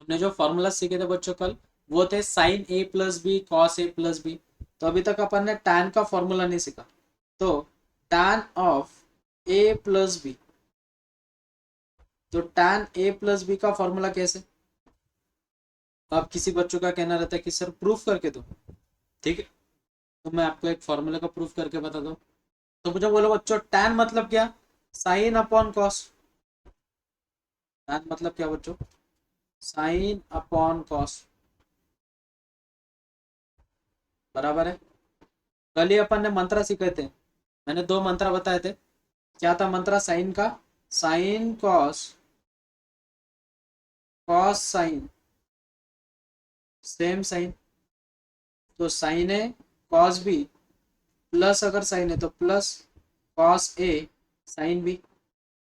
हमने जो फॉर्मूला सीखे थे बच्चों कल, वो थे sign A plus B cos A plus B. तो अभी तक अपन ने टैन का फॉर्मूला नहीं सीखा। तो tan of A plus B, तो टैन ए प्लस बी का फॉर्मूला कैसे? अब किसी बच्चों का कहना रहता है कि सर प्रूफ करके दो। ठीक है, तो मैं आपको एक फॉर्मूला का प्रूफ करके बता दूं। तो मुझे बोलो बच्चों, टैन मतलब क्या? Sign upon cos. टैन मतलब क्या बच्चों? साइन अपॉन कॉस, बराबर है। कल ही अपन ने मंत्र सीखे थे, मैंने दो मंत्र बताए थे। क्या था मंत्र साइन का? Sine cos, cos sine, same sign. तो sine A cos B plus, अगर साइन है तो plus cos A sine B.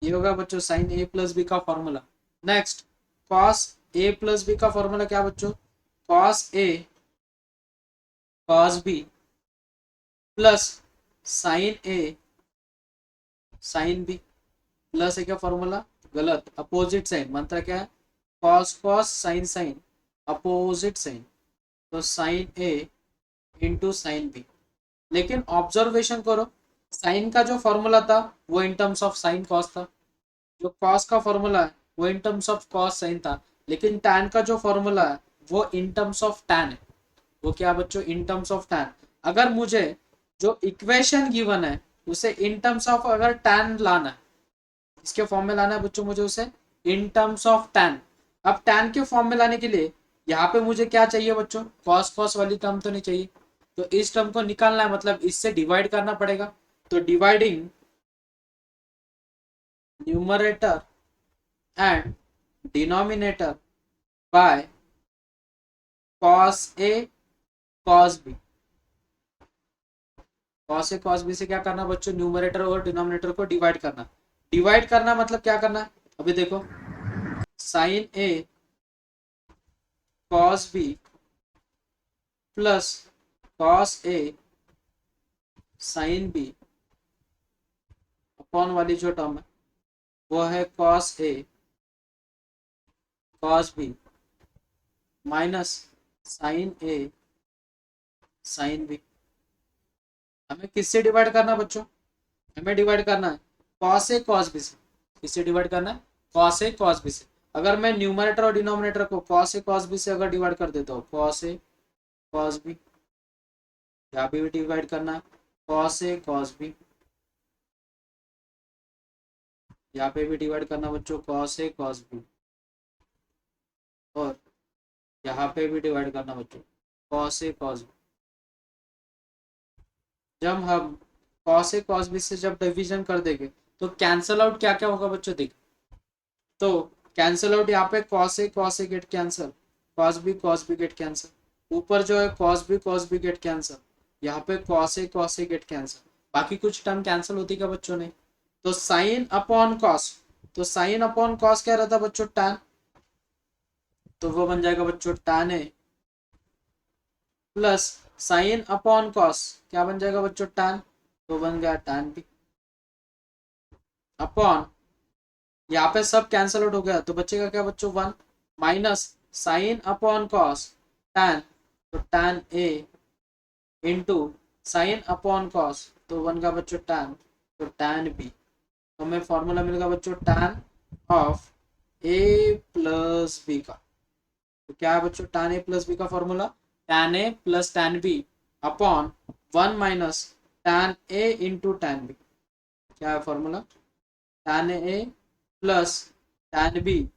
ये होगा बच्चों साइन ए प्लस बी का फॉर्मूला। Next, cos A plus B का फॉर्मूला क्या बच्चों? Cos A cos B plus sine A sine B. Plus है क्या फॉर्मूला? गलत, अपोजिट साइन। मंत्र क्या है? Cos cos sine sine, opposite sign. तो sine A into sine B. लेकिन ऑब्जर्वेशन करो, साइन का जो फॉर्मूला था वो in terms of sine cos था, जो कॉस का फॉर्मूला है वो in terms of cos sine था। लेकिन टैन का जो फॉर्मूला है वो इन टर्म्स ऑफ टैन है। वो क्या बच्चों? In terms of tan. अगर मुझे जो इक्वेशन गिवन है उसे इन टर्म्स ऑफ अगर टैन लाना है, इसके फॉर्म में लाना है बच्चों मुझे उसे इन टर्म्स ऑफ टैन। अब टैन के फॉर्म में लाने के लिए यहाँ पे मुझे क्या चाहिए बच्चों? कॉस कॉस वाली टर्म तो नहीं चाहिए। तो इस टर्म को निकालना है, मतलब इससे डिवाइड करना पड़ेगा। तो dividing numerator and denominator by cos A cos B. Cos A cos B से क्या करना बच्चों? न्यूमरेटर और डिनोमिनेटर को डिवाइड करना। डिवाइड करना मतलब क्या करना है? अभी देखो, sign A cos B plus cos A sine B upon वाली जो टर्म है वो है cos A cos B minus sign A sine B. हमें किससे डिवाइड करना है बच्चों? हमें डिवाइड करना है कॉस ए कॉस बी से। किससे डिवाइड करना है? कॉस ए कॉस बी से। अगर मैं न्यूमरेटर और डिनोमिनेटर को कॉस ए कॉस बी से अगर डिवाइड कर देता हूँ, कॉस ए कॉस बी, यहाँ पे भी डिवाइड करना है कॉस ए कॉस बी, यहाँ पे भी डिवाइड करना बच्चों कॉस ए कॉस बी, और यहाँ पे भी डिवाइड करना बच्चों कॉस ए कॉस बी। जब हम कॉस ए कॉस बी से जब डिवीजन कर देंगे तो कैंसल आउट क्या क्या होगा बच्चों? देख, तो कैंसल आउट यहाँ पे cos A get cancel, cos B get cancel. ऊपर जो है कॉस बी गेट कैंसल, यहाँ पे कॉस ए गेट कैंसल। बाकी कुछ टर्म कैंसिल होती क्या बच्चों? ने तो साइन अपॉन कॉस, तो साइन अपॉन कॉस क्या रहता बच्चों? टैन। तो वो बन जाएगा बच्चों tan A plus sign upon cos, क्या बन जाएगा बच्चों? टैन। तो बन गया टैन बी अपॉन, यहाँ पे सब कैंसल आउट हो गया तो बचेगा क्या बच्चों? One minus sign upon cos tan, तो tan A into sign upon cos, तो वन का बच्चों टैन, तो टैन बी। तो हमें फॉर्मूला मिलेगा बच्चों tan of A plus B का। तो क्या है बच्चों टैन ए प्लस बी का formula? Tan A plus tan B upon one minus tan A into tan B. क्या है formula? Tan A plus tan B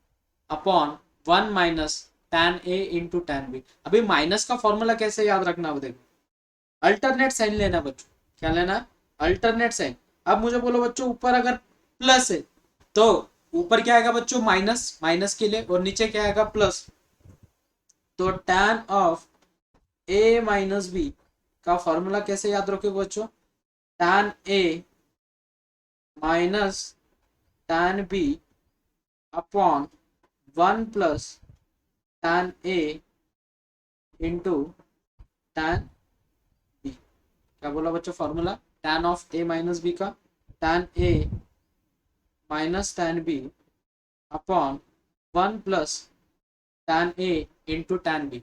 upon one minus tan A into tan B. अभी minus का formula कैसे याद रखना? देखो, alternate sign लेना बच्चों। क्या लेना है? Alternate sign. अब मुझे बोलो बच्चों, ऊपर अगर प्लस है तो ऊपर क्या आएगा बच्चों? माइनस, माइनस के लिए, और नीचे क्या आएगा? प्लस। तो tan of A minus B का फॉर्मूला कैसे याद रखोगे बच्चों? Tan A minus tan B upon one plus tan A into tan B. क्या बोला बच्चों formula? Tan of A minus B का tan A minus tan B upon one plus tan A into tan B।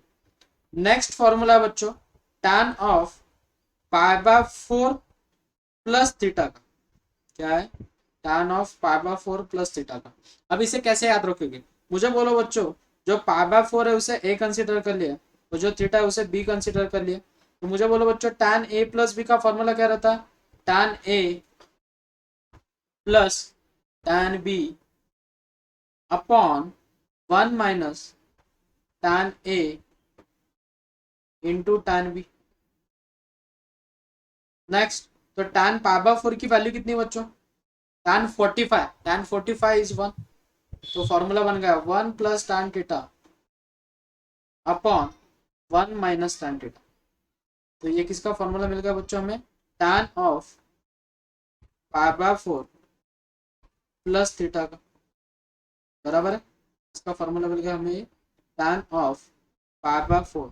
Next formula है बच्चों tan of pi by 4 plus theta का। क्या है? tan of pi by 4 plus theta का। अब इसे कैसे याद रखोगे? मुझे बोलो बच्चों, जो पाई बाय 4 है उसे a कंसिडर कर लिया और जो थीटा है उसे b कंसिडर कर लिया। तो मुझे बोलो बच्चों tan a प्लस b का फॉर्मूला क्या रहता है? tan a plus tan b upon 1 minus tan a into tan b। Next, तो tan पाई बाय 4 की वैल्यू कितनी बच्चों? tan 45, tan 45 is 1। तो फॉर्मूला बन गया 1 plus tan theta upon 1 minus tan theta. तो ये किसका फॉर्मूला मिल गया बच्चों हमें? tan of pi by 4 plus theta का। बराबर है, इसका फॉर्मूला मिल गया हमें tan of pi by 4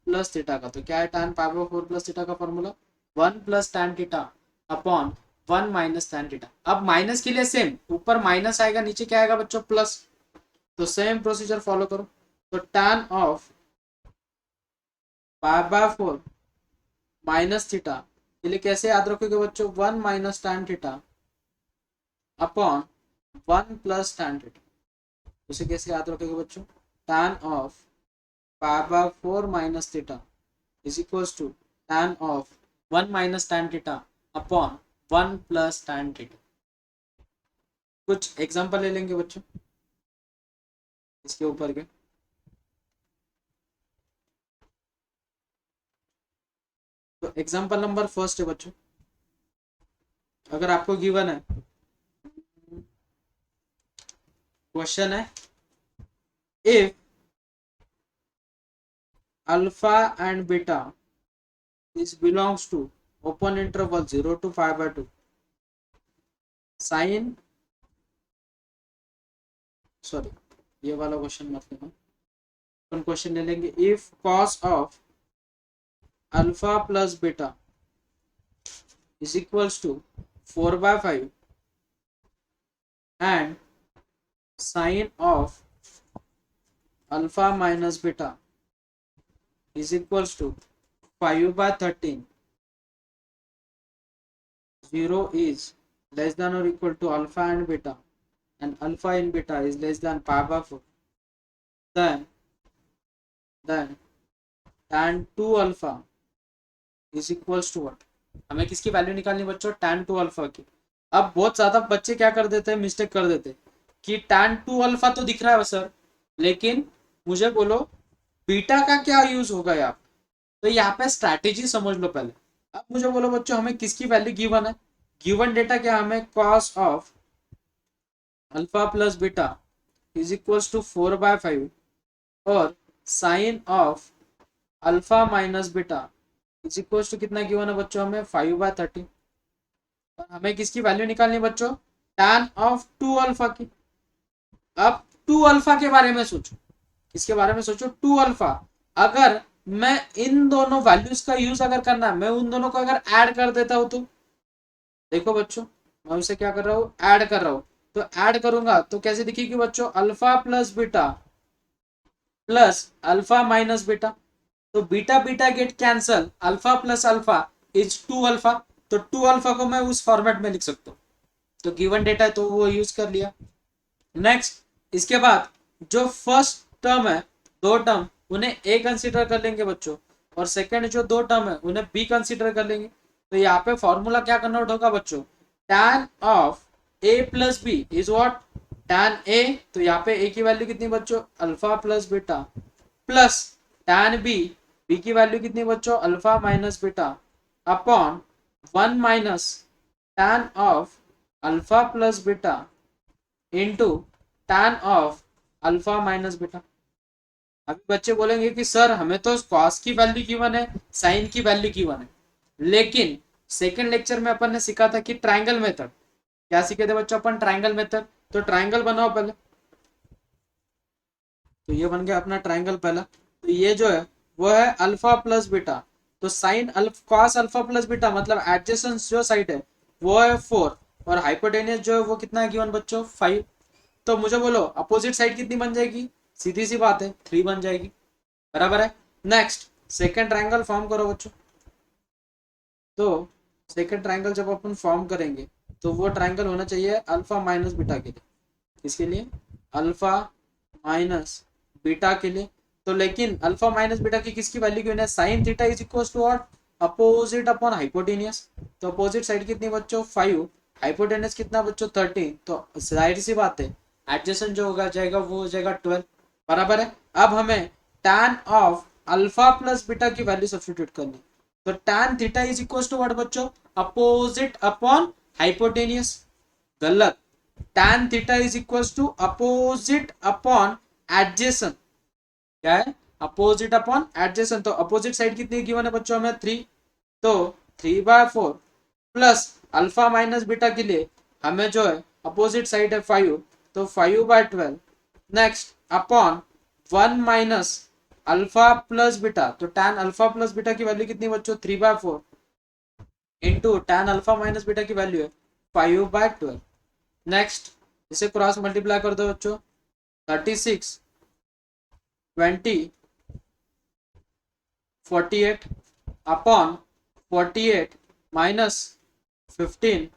plus theta का। तो क्या है tan pi by 4 plus theta का formula? 1 plus tan theta upon 1 minus tan theta. अब माइनस के लिए सेम, ऊपर माइनस आएगा नीचे क्या आएगा बच्चों? प्लस। तो सेम प्रोसीजर फॉलो करो। तो tan of pi by 4 minus theta के लिए कैसे याद रखोगे बच्चों? 1 minus tan theta upon 1 plus tan theta. उसे कैसे याद रखोगे बच्चों? tan of pi by 4 minus theta is equals to tan of 1 minus tan theta upon 1 plus tan theta. कुछ एग्जांपल ले लेंगे बच्चों इसके ऊपर के। तो एग्जांपल नंबर फर्स्ट है बच्चों, अगर आपको गिवन है, क्वेश्चन है if alpha and beta is belongs to open interval 0 to pi by 2 sine, sorry ये वाला क्वेश्चन मत लेना, अपन क्वेश्चन ले लेंगे if cos of alpha plus beta is equals to 4 by 5 and sine of alpha minus beta is equals to 5 by 13, 0 is less than or equal to alpha and beta and alpha in beta is less than pi by 4, then tan 2 alpha is equals to what? हमें किसकी value निकालनी बच्चों? tan 2 alpha की। अब बहुत ज्यादा बच्चे क्या कर देते हैं, मिस्टेक कर देते कि tan 2 अल्फा तो दिख रहा है सर, लेकिन मुझे बोलो बीटा का क्या यूज होगा यहाँ? तो यहाँ पे स्ट्रैटेजी समझ लो पहले। अब मुझे बोलो बच्चों हमें किसकी वैल्यू गिवन है? गिवन डेटा क्या हमें? cos of alpha plus beta is equals to 4 by 5 और sine of alpha minus beta is equals to कितना गिवन है बच्चों हमें? 5 by 13। और हमें किसकी वैल्यू निकालनी है बच्चों? tan ऑफ 2 अल्फा की। अब 2 अल्फा के बारे में सोचो, इसके बारे में सोचो 2 अल्फा। अगर मैं इन दोनों वैल्यूज का यूज अगर करना है, मैं उन दोनों को अगर ऐड कर देता हूं तो देखो बच्चों मैं उसे क्या कर रहा हूं? ऐड कर रहा हूं। तो ऐड करूंगा तो कैसे दिखेगी बच्चों? Alpha plus beta plus alpha minus beta. तो beta beta get cancel, alpha plus alpha is 2 alpha. तो 2 अल्फा को मैं उस फॉर्मेट में लिख सकता हूँ। तो गिवन डेटा है तो वो यूज कर लिया। नेक्स्ट, इसके बाद जो फर्स्ट टर्म है, दो टर्म उन्हें ए कंसीडर कर लेंगे बच्चों, और सेकंड जो दो टर्म है उन्हें बी कंसीडर कर लेंगे। तो यहाँ पे फॉर्मूला क्या कन्वर्ट होगा बच्चों? tan of A plus B is what? tan A. तो यहाँ पे ए की वैल्यू कितनी बच्चों? Alpha plus beta plus tan B, B की वैल्यू कितनी बच्चों? Alpha minus beta upon 1 minus tan of alpha plus beta into tan of alpha minus beta. अभी बच्चे बोलेंगे कि सर हमें तो कॉस की वैल्यू गिवन है, साइन की वैल्यू गिवन है, लेकिन सेकंड लेक्चर में अपन ने सीखा था कि ट्रायंगल मेथड। क्या सीखे थे बच्चों अपन? Triangle method. तो ट्रायंगल बनाओ पहले। तो ये बन गया अपना ट्रायंगल पहला। तो ये जो है वो है अल्फा प्लस बीटा। तो sine cos alpha plus beta मतलब एडजेसेंट जो साइड है वो है 4 और हाइपोटेनियस जो है वो कितना है गिवन बच्चों? 5। तो मुझे बोलो अपोजिट साइड कितनी बन जाएगी? सीधी सी बात है 3 बन जाएगी, बराबर है। नेक्स्ट सेकेंड ट्रायंगल फॉर्म करो बच्चों। तो सेकेंड ट्रायंगल जब अपन फॉर्म करेंगे तो वो ट्रायंगल होना चाहिए अल्फा माइनस बीटा के लिए। किसके लिए? अल्फा माइनस बीटा के लिए। तो लेकिन अल्फा माइनस बीटा की किसकी वैल्यू क्यों है? Sine theta is equal to what? Opposite upon hypotenuse. तो अपोजिट साइड कितनी बच्चों? 5, हाइपोटेनियस कितना बच्चों? 13। तो जाहिर सी बात है एडजेसेंट जो होगा जाएगा वो हो जाएगा 12, बराबर है। अब हमें tan of alpha plus beta की वैल्यू सब्स्टिट्यूट करनी। तो tan theta is equal to what बच्चों? Opposite upon hypotenuse. गलत। tan theta is equal to opposite upon adjacent. क्या है? Opposite upon adjacent. तो अपोजिट साइड कितनी गिवन है बच्चों? हमें 3। तो 3/4 प्लस अल्फा माइनस बीटा के लिए हमें जो है अपोजिट साइड है 5, तो 5/12 next upon 1 minus alpha plus beta. तो tan अल्फा प्लस बीटा की वैल्यू कितनी बच्चों? 3/4 into tan alpha minus beta की वैल्यू है 5/12। नेक्स्ट इसे क्रॉस मल्टीप्लाई कर दो बच्चों। 36 20 48 अपॉन 48 माइनस 15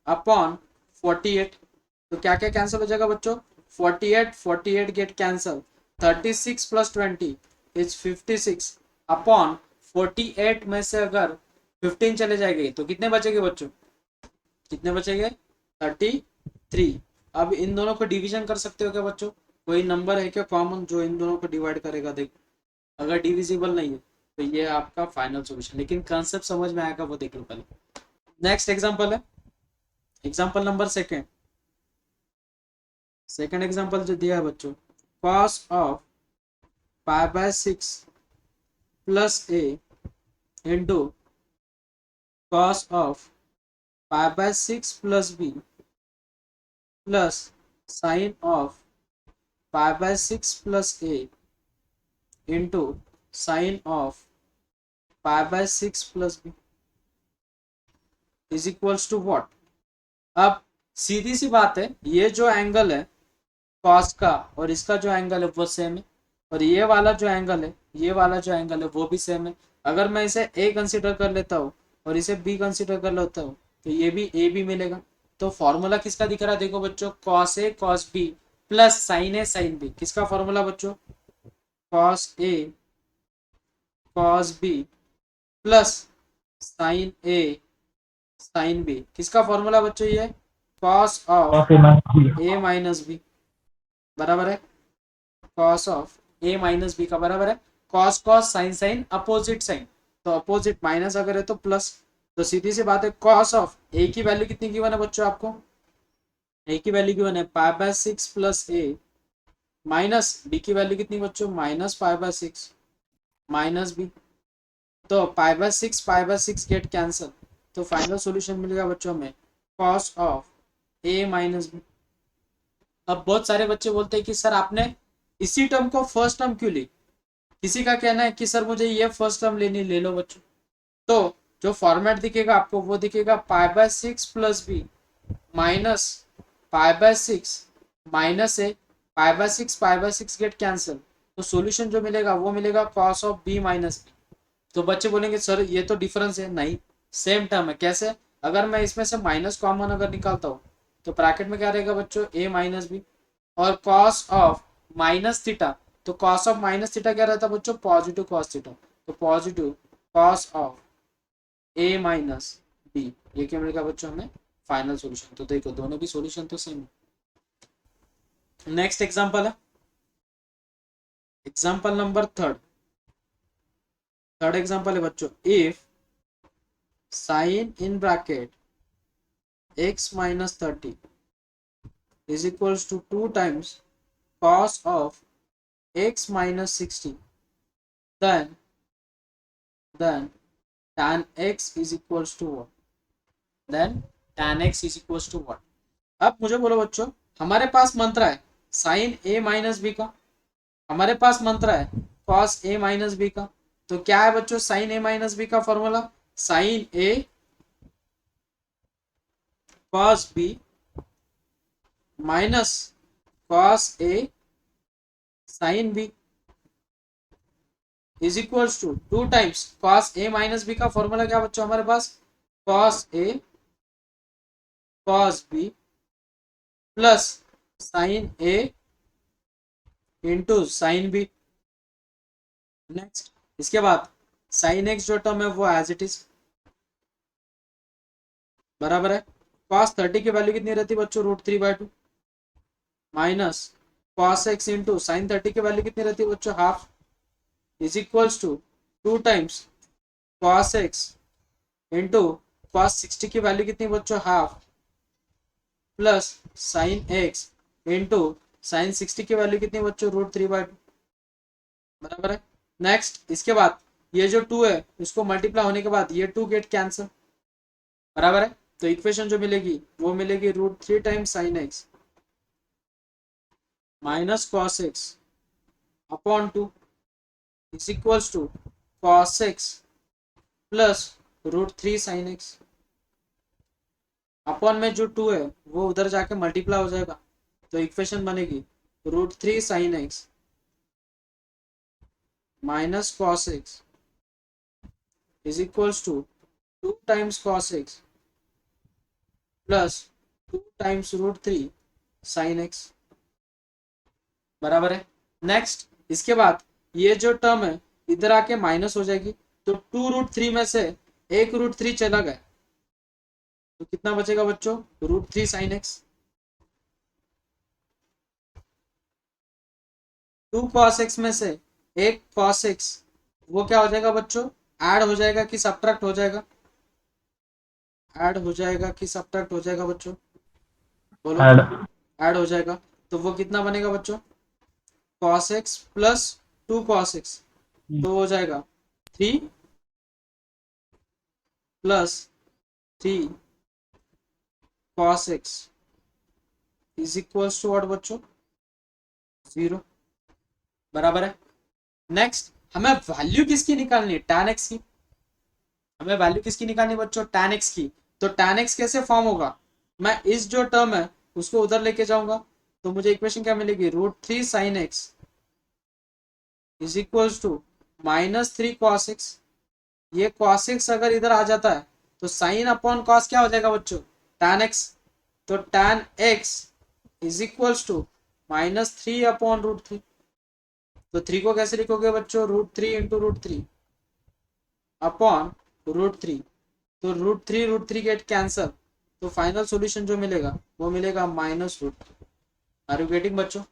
अपॉन 48। तो क्या क्या कैंसिल हो जाएगा बच्चों? 48 48 get cancel. 36 plus 20 is 56 upon 48 में से अगर 15 चले जाएंगे तो कितने बचेंगे बच्चों? कितने बचेंगे? 33। अब इन दोनों को डिवीजन कर सकते हो क्या बच्चों? कोई नंबर है क्या कॉमन जो इन दोनों को डिवाइड करेगा? देखो अगर डिविजिबल नहीं है तो ये आपका फाइनल सॉल्यूशन, लेकिन कंसेप्ट समझ में आएगा वो देख लो पहले। नेक्स्ट एग्जांपल है example number second. Second example जो दिया है बच्चों, cos of π/6 plus a into cos of π/6 plus b plus sine of π/6 plus a into sine of π/6 plus b is equals to what? अब सीधी सी बात है, ये जो एंगल है कॉस का और इसका जो एंगल है वो सेम है, और ये वाला जो एंगल है ये वाला जो एंगल है वो भी सेम है। अगर मैं इसे ए कंसिडर कर लेता हूँ और इसे बी कंसिडर कर लेता हूँ तो ये भी ए भी मिलेगा। तो फॉर्मूला किसका दिख रहा है? देखो बच्चों, cos A cos B plus sine A sine B. किसका फॉर्मूला बच्चों? Cos A cos B plus sine A sine B. किसका फॉर्मूला बच्चों? ये cos of A minus B, बराबर है। Cos of A minus B का बराबर है cos cos sine sine opposite sign. तो अपोजिट माइनस अगर है तो प्लस। तो सीधी सी बात है कॉस ऑफ ए की वैल्यू कितनी गिवन है बच्चों आपको? ए की वैल्यू गिवन है π/6 प्लस ए माइनस बी की वैल्यू कितनी बच्चों? Minus π/6 minus B. तो π/6 गेट कैंसिल। तो फाइनल सॉल्यूशन मिलेगा बच्चों में cos of A minus B. अब बहुत सारे बच्चे बोलते हैं कि सर आपने इसी टर्म को फर्स्ट टर्म क्यों ली? किसी का कहना है कि सर मुझे ये फर्स्ट टर्म लेनी, ले लो बच्चों। तो जो फॉर्मेट दिखेगा आपको वो दिखेगा π/6 plus B minus π/6 minus A π/6 get cancel. तो सॉल्यूशन जो मिलेगा वो मिलेगा cos of B minus B. तो बच्चे बोलेंगे सर ये तो डिफरेंस है। नहीं, सेम टर्म है। कैसे? अगर मैं इसमें से माइनस कॉमन अगर निकालता हूँ तो ब्रैकेट में क्या रहेगा बच्चों? A minus B. और कॉस ऑफ माइनस थीटा, तो कॉस ऑफ माइनस थीटा क्या रहता है बच्चों? Positive cos theta. तो positive cos of A minus B, ये क्या मिलेगा बच्चों हमें? Final solution. तो देखो दोनों भी सॉल्यूशन तो सेम है। नेक्स्ट एग्जांपल है एग्जांपल नंबर थर्ड एग्जांपल है बच्चों, if sine in bracket x minus 30 is equals to 2 times cos of x minus 60, then tan x is equals to what? Then tan x is equals to what? अब मुझे बोलो बच्चों, हमारे पास मंत्र है sign a minus B का, हमारे पास मंत्र है कॉस a माइनस बी का। तो क्या है बच्चों साइन a माइनस बी का formula? Sine a cos b minus cos a sine B is equals to 2 times cos A minus B का फॉर्मूला क्या बच्चों हमारे पास, cos A cos B plus sine A into sine B. Next इसके बाद sine x जो term है वो एज इट इज बराबर है, कॉस 30 की वैल्यू कितनी रहती है बच्चों, √3/2 minus cos x into sine 30 की वैल्यू कितनी रहती है बच्चों, half is equals to 2 times cos x into cos 60 की वैल्यू कितनी बच्चों, half plus sine x into sine 60 की वैल्यू कितनी बच्चों, √3/2 बराबर है। नेक्स्ट इसके बाद ये जो 2 है उसको मल्टीप्लाई होने के बाद ये 2 गेट कैंसिल बराबर है, तो इक्वेशन जो मिलेगी वो मिलेगी √3 times sine x minus cos x upon 2 is equals to cos x plus √3 sine x upon में जो 2 है वो उधर जाके मल्टीप्लाई हो जाएगा, तो इक्वेशन बनेगी √3 sine x minus cos x is equals to 2 times cos x plus 2 times √3 sine x बराबर है। नेक्स्ट इसके बाद ये जो टर्म है इधर आके माइनस हो जाएगी, तो 2√3 में से एक √3 चला गया तो कितना बचेगा बच्चों, √3 साइन एक्स। 2 कॉस एक्स में से एक कॉस एक्स वो क्या हो जाएगा बच्चों, ऐड हो जाएगा कि सब्ट्रैक्ट हो जाएगा, ऐड हो जाएगा कि सब्ट्रैक्ट हो जाएगा बच्चों, बोलो। ऐड। ऐड हो जाएगा, तो वो कितना बनेगा बच्चों, cos x plus 2 cos x, तो हो जाएगा 3 plus 3 cos x is equals to what बच्चों, 0 बराबर है। नेक्स्ट हमें वैल्यू किसकी निकालनी है, tan x की, हमें वैल्यू किसकी निकालनी है बच्चों, tan x की। तो tan x कैसे फॉर्म होगा, मैं इस जो टर्म है उसको उधर लेके जाऊंगा, तो मुझे इक्वेशन क्या मिलेगी, √3 sine x is equals to -3 cos x. ये कॉस एक्स अगर इधर आ जाता है तो साइन अपॉन कॉस क्या हो जाएगा बच्चों, tan x। तो tan x is equals to -3 upon √3। तो 3 को कैसे लिखोगे बच्चों, √3 इंटू √3 अपॉन √3, तो √3 गेट कैंसल, तो फाइनल सॉल्यूशन जो मिलेगा वो मिलेगा -√3। आर यू गेटिंग बच्चों।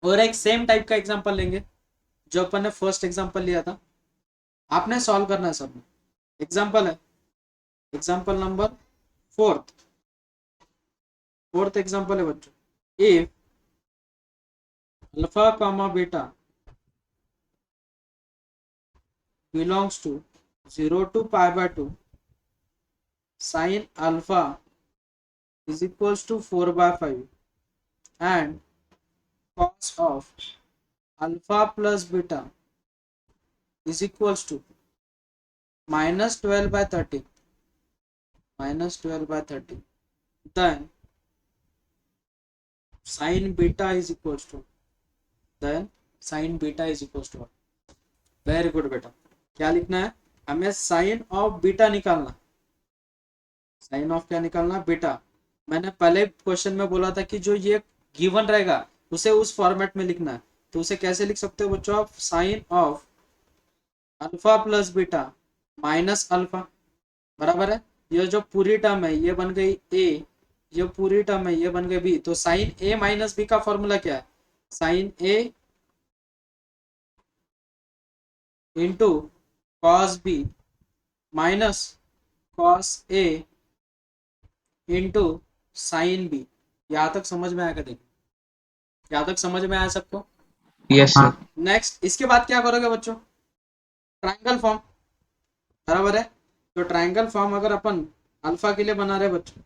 और एक सेम टाइप का एग्जांपल लेंगे जो अपन ने फर्स्ट एग्जांपल लिया था, आपने सॉल्व करना है सब में। एग्जांपल है एग्जांपल नंबर फोर्थ एग्जांपल है बच्चों, if alpha comma beta belongs to 0 to π/2 sin alpha is equals to 4/5 and cos of alpha plus beta is equals to -12/30 then sin beta is equals to very good बेटा। क्या लिखना है, हमें sign of beta निकालना, sign of क्या निकालना, beta. मैंने पहले क्वेश्चन में बोला था कि जो ये गिवन रहेगा उसे उस फॉर्मेट में लिखना है, तो उसे कैसे लिख सकते हो बच्चों आप, sine of alpha plus beta minus alpha बराबर है, ये जो पूरी टर्म है ये बन गई ए, ये पूरी टर्म है ये बन गई बी, तो साइन ए माइनस बी का फॉर्मूला क्या है, sine A into cos B minus cos A into sine B. यहां तक समझ में आएगा, देखो यहां तक समझ में आया सबको। Yes sir. नेक्स्ट इसके बाद क्या करोगे बच्चों, ट्राइंगल फॉर्म बराबर है, तो ट्राइंगल फॉर्म अगर अपन अल्फा के लिए बना रहे बच्चों,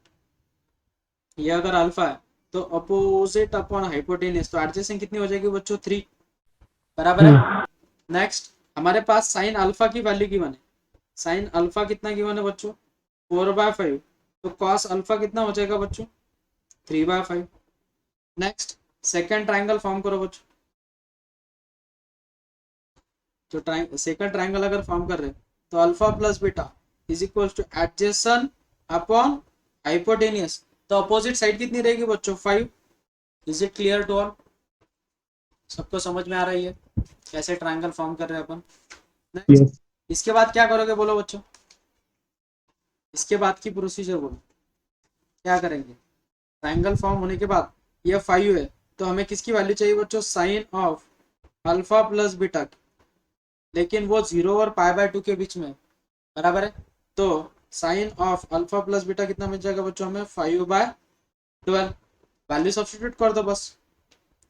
ये अगर अल्फा है तो अपोजिट अपॉन हाइपोटेनियस, तो एडजेसेंट कितनी हो जाएगी बच्चों, 3 बराबर है। नेक्स्ट हमारे पास साइन अल्फा की वैल्यू गिवन है, साइन अल्फा कितना गिवन है बच्चों, 4/5, तो कॉस अल्फा कितना हो जाएगा बच्चों, 3/5। नेक्स्ट सेकेंड ट्राइंगल फॉर्म करो बच्चों, जो सेकंड ट्राइंगल अगर फॉर्म कर रहे हैं तो alpha plus beta is equal to adjacent upon hypotenuse, तो अपोजिट साइड कितनी रहेगी बच्चों 5। Is it clear to all? सबको समझ में आ रही है कैसे ट्राइंगल फॉर्म कर रहे हैं अपन? Next Yes. इसके बाद क्या करोगे बोलो बच्चों, इसके बाद की प्रोसीजर बोलो क्या करेंगे। ट्राइंगल फॉर्म होने के बाद ये 5 है तो हमें किसकी वैल्यू चाहिए बच्चों, sine of alpha plus beta की, लेकिन वो 0 और पाई बाय 2 के बीच में, बराबर है। तो sine of alpha plus beta कितना मिल जाएगा बच्चों हमें, 5/12। वैल्यू सब्स्टिट्यूट कर दो बस।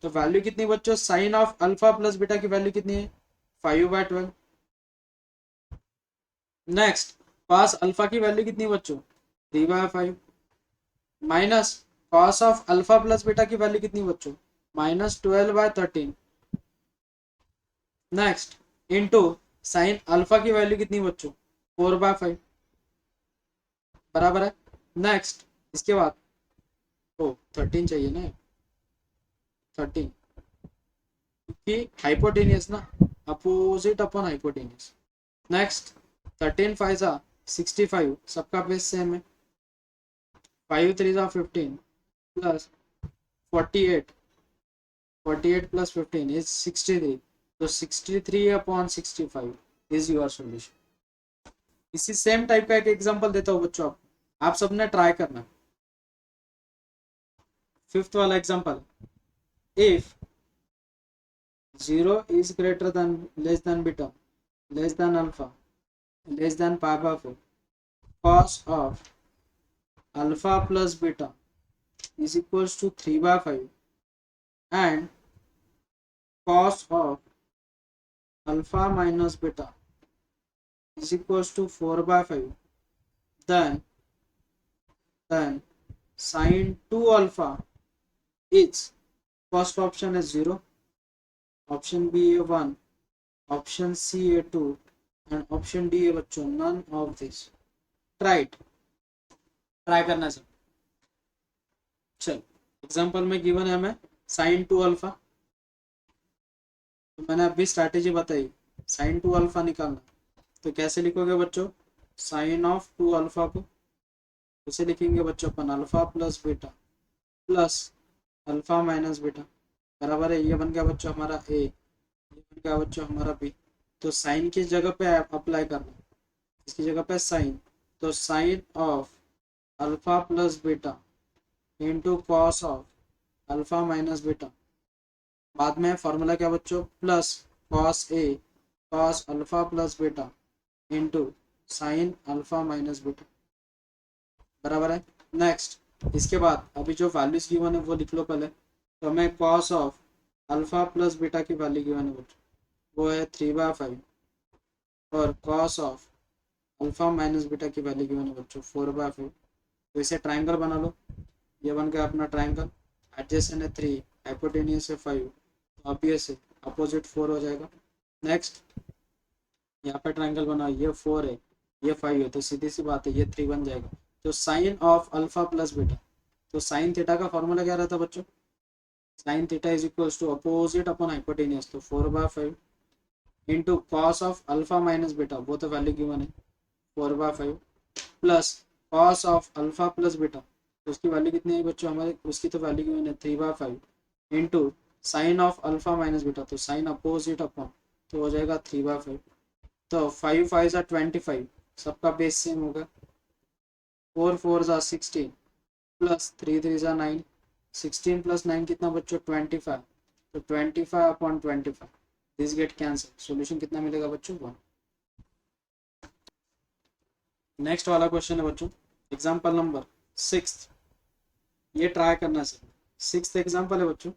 तो वैल्यू कितनी बच्चों, sine of alpha plus beta की वैल्यू कितनी है, 5/12। नेक्स्ट कॉस अल्फा की वैल्यू कितनी बच्चों, 3/5 minus cos of alpha plus beta की वैल्यू कितनी बच्चों, -12/13। नेक्स्ट इनटू साइन अल्फा की वैल्यू कितनी बच्चों, 4/5, बराबर है। नेक्स्ट इसके बाद ओ 13 चाहिए ना, 13 क्योंकि हाइपोटेनियस ना, अपोजिट अपॉन हाइपोटेनियस। नेक्स्ट 13 5 65, सबका बेस सेम है। 5 3 15 प्लस 48, 48 प्लस 15 इज 63, तो 63/65 इज योर सॉल्यूशन। इसी सेम टाइप का एक एग्जांपल देता हूँ बच्चों, आप सबने ट्राई करना। फिफ्थ वाला example, if 0 is greater than less than beta less than alpha less than pi/4, cos of alpha plus beta is equals to 3/5 and cos of alpha minus beta is equals to 4/5, then sin 2 alpha is, first option is 0, option B a 1, option C a 2 and option D है बच्चों none of this। Try try करना sir. चल example में given है हमें sign 2 alpha, तो मैंने अभी स्ट्रैटेजी बताई, साइन 2 अल्फा निकालना। तो कैसे लिखोगे बच्चों, साइन ऑफ 2 अल्फा को कैसे लिखेंगे बच्चों अपन, alpha plus beta plus alpha minus beta, बराबर है। ये बन गया बच्चों हमारा ए, ये बन गया बच्चों हमारा बी। तो साइन की जगह पे अप्लाई करना, इसकी जगह पे साइन, तो sine of alpha plus beta into cos of alpha minus beta, बाद में फॉर्मूला क्या बच्चों, plus cos A cos alpha plus beta into sine alpha minus beta, बराबर है। नेक्स्ट इसके बाद अभी जो वैल्यूज गिवन है वो लिख लो पहले। तो हमें cos of alpha plus beta की वैल्यू गिवन है बच्चों, वो है 3/5 और cos of alpha minus beta की वैल्यू गिवन है बच्चों 4/5। तो इसे ट्राइंगल बना लो, ये बन गया अपना ट्राइंगल। एडजेसेंट है 3, हाइपोटेनियस है 5, तो ऑब्वियस है अपोजिट 4 हो जाएगा। नेक्स्ट यहाँ पे ट्राइंगल बनाओ, ये 4 है ये 5 है, तो सीधी सी बात है ये 3 बन जाएगा। तो sine of alpha plus beta, तो साइन थीटा का फॉर्मूला क्या रहता है बच्चों, sine theta is equals to opposite upon hypotenuse, तो 4/5 into cos of alpha minus beta, वो तो वैल्यू गिवन है 4/5 plus cos of alpha plus beta, तो उसकी वैल्यू कितनी है बच्चों हमारे, उसकी तो वैल्यू गिवन है 3/5 into sine of alpha minus beta, तो साइन अपोजिट अपॉन, तो हो जाएगा 3/5। तो 5 5 25, सबका बेस सेम होगा। 4 4 16 प्लस 3 3 9, 16 प्लस 9 कितना बच्चों 25, तो 25/25 दिस गेट कैंसिल, सॉल्यूशन कितना मिलेगा बच्चों 1। नेक्स्ट वाला क्वेश्चन है बच्चों एग्जांपल नंबर 6, ये ट्राई करना सर। 6th एग्जांपल है बच्चों,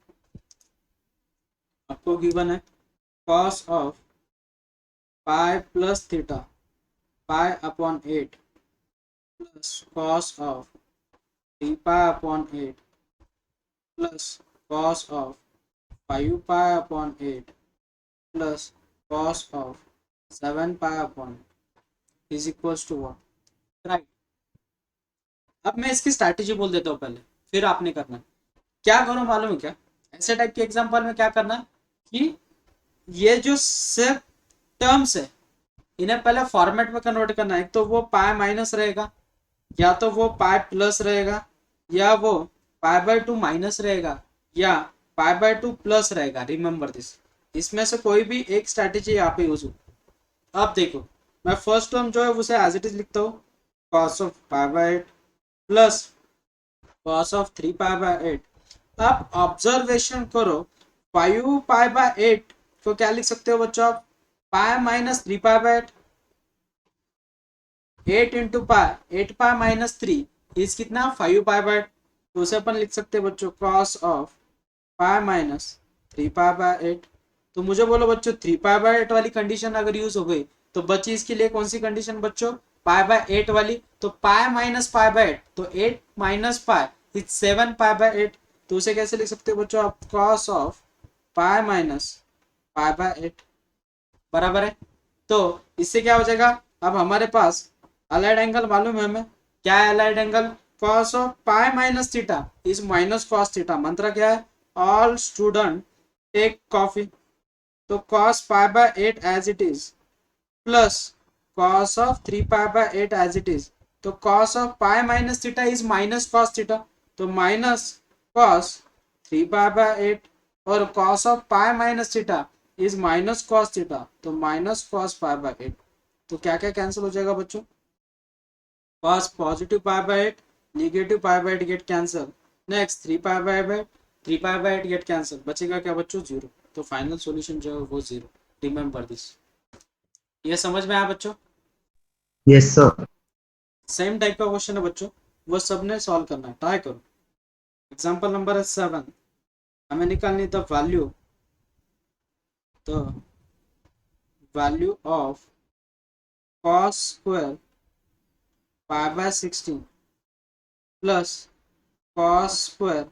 आपको गिवन है cos of pi plus theta पाई/8 प्लस कॉस ऑफ 3 पाई/8 प्लस कॉस ऑफ 5 पाई/8 प्लस कॉस ऑफ 7 पाई/8 इज इक्वल्स टू 1। राइट, अब मैं इसकी स्ट्रैटेजी बोल देता हूँ पहले, फिर आपने करना है। क्या करो मालूम है क्या, ऐसे टाइप के एग्जांपल में क्या करना है कि ये जो सिर्फ टर्म्स है, इन्हें पहले फॉर्मेट में कन्वर्ट करना है। एक तो वो पाई माइनस रहेगा, या तो वो पाई प्लस रहेगा, या वो पाई बाय 2 माइनस रहेगा, या पाई बाय 2 प्लस रहेगा। रिमेंबर दिस, इसमें से कोई भी एक स्ट्रैटेजी यहाँ पे यूज हो। अब देखो, मैं फर्स्ट टर्म जो है उसे एज इट इज लिखता हूँ, cos of pi by 8 plus cos of 3 pi by 8। अब ऑब्जर्वेशन करो, 5 पाई बाय 8 को क्या लिख सकते हो बच्चों आप, pi minus 3 pi by 8, 8 into pi, 8 pi minus 3 is कितना, 5 पाई बाय 8। तो उसे अपन लिख सकते हैं बच्चों cos of pi minus 3 pi by 8। तो मुझे बोलो बच्चों 3 पाई बाय 8 वाली कंडीशन अगर यूज हो गई तो बची इसके लिए कौन सी कंडीशन बच्चों, पाई बाय 8 वाली। तो पाई माइनस पाई बाय 8, तो 8 minus pi is 7 pi by 8। तो उसे कैसे लिख सकते हो बच्चों आप, cos of pi minus pi by 8 बराबर है। तो इससे क्या हो जाएगा, अब हमारे पास अलाइड एंगल मालूम है हमें, क्या है allied angle, cos of pi minus theta is minus cos theta. मंत्र क्या है, ऑल स्टूडेंट टेक कॉफी। तो cos pi by 8 as it is plus cos of 3 pi by 8 as it is. तो cos of pi minus theta is minus cos theta, तो minus cos 3 pi by 8, और cos of pi minus theta is minus cos theta, तो minus cos pi by 8। तो क्या क्या cancel हो जाएगा बच्चों, cos positive pi by 8, negative pi by 8 get cancel. Next 3 pi by 8 get cancel, बचेगा क्या बच्चों, जीरो। तो फाइनल सॉल्यूशन जो है वो जीरो। Remember this. ये समझ में आया बच्चों, यस सर। सेम टाइप का क्वेश्चन है बच्चों, वो सबने सॉल्व करना है, ट्राई करो। एग्जांपल नंबर 7, हमें निकालनी the value of cos square pi by 16 plus cos square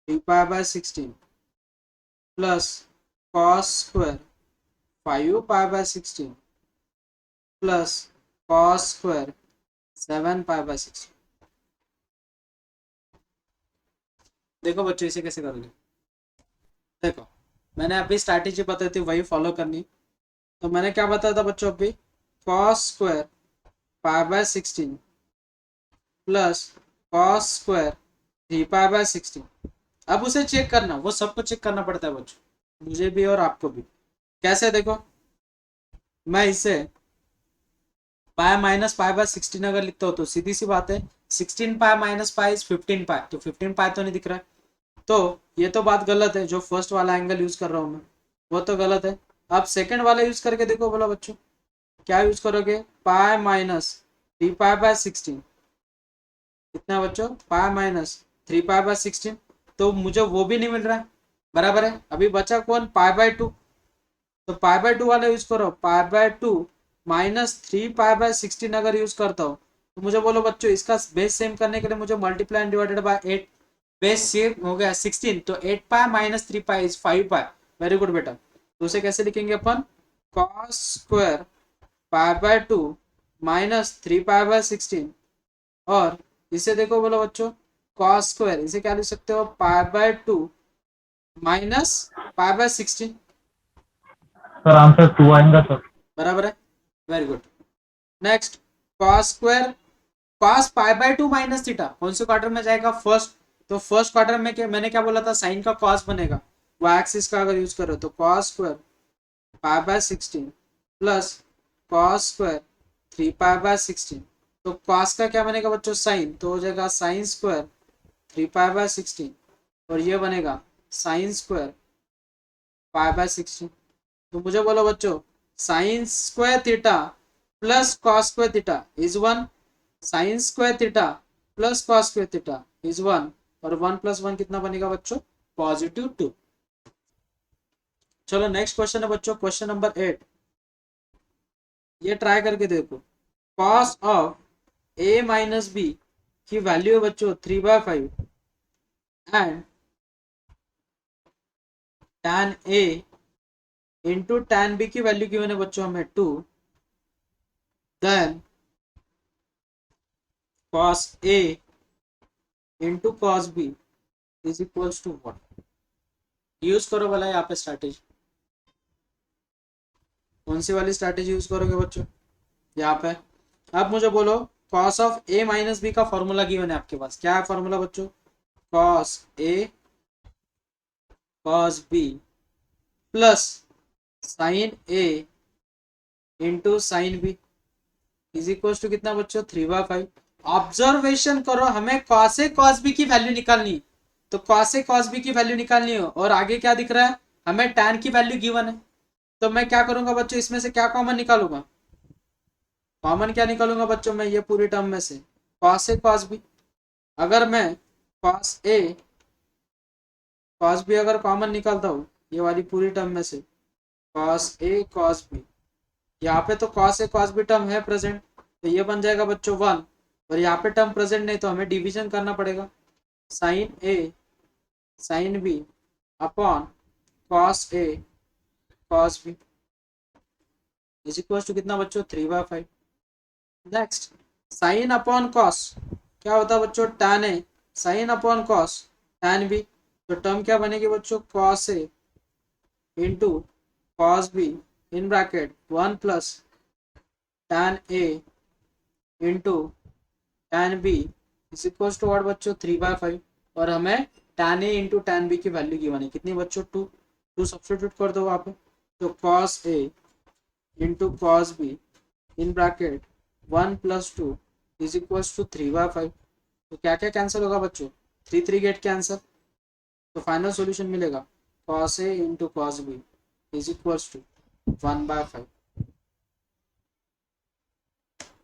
3 pi bye 16 plus cos square 5 pi by 16 plus cos square 7 pi by 16। देखो बच्चों इसे कैसे करोगे, देखो मैंने अभी स्ट्रैटेजी बताई थी वही फॉलो करनी। तो मैंने क्या बताया था बच्चों अभी, cos square pi by 16 plus cos square 3 pi bye 16। अब उसे चेक करना, वो सबको चेक करना पड़ता है बच्चों, मुझे भी और आपको भी। कैसे, देखो मैं इसे पाई माइनस पाई बाय 16 अगर लिखता हूँ तो सीधी सी बात है, 16 पाई माइनस पाई इज 15 पाई, तो 15 पाई तो नहीं दिख रहा है। तो ये तो बात गलत है, जो फर्स्ट वाला एंगल यूज कर रहा हूँ मैं वो तो गलत है। अब सेकंड वाला यूज करके देखो, बोला बच्चों क्या यूज करोगे, पाई माइनस 3 पाई बाय 16, कितना बच्चों, पाई माइनस 3 पाई बाय 16। तो मुझे वो भी नहीं मिल रहा है, बराबर है। अभी बचा कौन, पाई बाय 2। तो पाई बाय 2 वाला यूज करो, पाई बाय 2 माइनस 3 पाई बाय 16 अगर यूज करता हो तो मुझे बोलो बच्चों, इसका बेस सेम करने के लिए मुझे multiply divided by 8, base same हो गया 16, तो 8 pi minus 3 pi is 5 pi. Very good बेटा। तो उसे कैसे लिखेंगे अपन, cos square pi by 2 minus 3 pi bye 16, और इसे देखो बोलो बच्चों, cos स्क्वायर इसे क्या लिख सकते हो, पाई by 2 minus pi by 16, sir answer 2 आएगा सर। बराबर है। Very good. Next cos square cos pi by 2 minus theta कौन से क्वार्टर में जाएगा, फर्स्ट। तो फर्स्ट क्वार्टर में क्या, मैंने क्या बोला था, साइन का cos बनेगा, वो एक्सिस का अगर यूज करो तो cos square pi by 16 plus cos square 3 pi bye 16। तो cos का क्या बनेगा बच्चों, साइन, तो हो जाएगा साइन स्क्वायर 3 पाई बाय 16, और ये बनेगा साइन स्क्वायर पाई बाय 16। तो मुझे बोलो बच्चों, sine square theta plus cos square theta is 1, sine square theta plus cos square theta is 1, और 1 प्लस 1 कितना बनेगा बच्चों, पॉजिटिव 2। चलो नेक्स्ट क्वेश्चन है बच्चों, क्वेश्चन नंबर 8। ये ट्राई करके देखो, cos of A minus B की वैल्यू है बच्चों 3/5, and tan A into tan B की वैल्यू गिवन है बच्चों हमें 2, then cos A into cos B is equals to what. Use करो वाला यहाँ पे स्ट्रैटेजी, कौन सी वाली स्ट्रैटेजी यूज करोगे बच्चों यहाँ पे? अब मुझे बोलो cos of A minus B का फॉर्मूला गिवन है आपके पास, क्या है फॉर्मूला बच्चों? Cos A cos B plus sine A into sine B is equal to कितना बच्चों? 3/5। ऑब्जर्वेशन करो, हमें कॉस ए कॉस बी की वैल्यू निकालनी है, तो कॉस ए कॉस बी की वैल्यू निकालनी हो और आगे क्या दिख रहा है? हमें टैन की वैल्यू गिवन है। तो मैं क्या करूंगा बच्चों, इसमें से क्या कॉमन निकालूंगा? कॉमन क्या निकालूंगा बच्चों मैं? ये पूरी टर्म में से कॉस ए कॉस बी। अगर मैं कॉस बी अगर कॉमन निकालता हूँ ये वाली पूरी टर्म में से, कॉस ए कॉस बी, यहाँ पे तो cos A cos B term है प्रेजेंट, तो ये बन जाएगा बच्चों 1, और यहाँ पे टर्म प्रेजेंट नहीं तो हमें डिवीजन करना पड़ेगा। Sine A sine B upon cos A cos B is equal to कितना बच्चों? 3/5। नेक्स्ट साइन अपॉन कॉस क्या होता है बच्चों? Tan A sine upon cos tan B, तो टर्म क्या बनेगी बच्चों? Cos A into cos B in bracket 1 plus tan A into tan B is equal to what बच्चों? 3/5। और हमें tan A into tan B की वैल्यू गिवन है कितनी बच्चों? 2 सब्सटीट्यूट कर दो वहाँ पे, तो cos A into cos B in bracket 1 plus 2 is equal to 3/5। तो क्या क्या कैंसिल होगा बच्चों? 3 गेट के आंसर, तो फाइनल सॉल्यूशन मिलेगा cos A into cos B is equal to 1/5।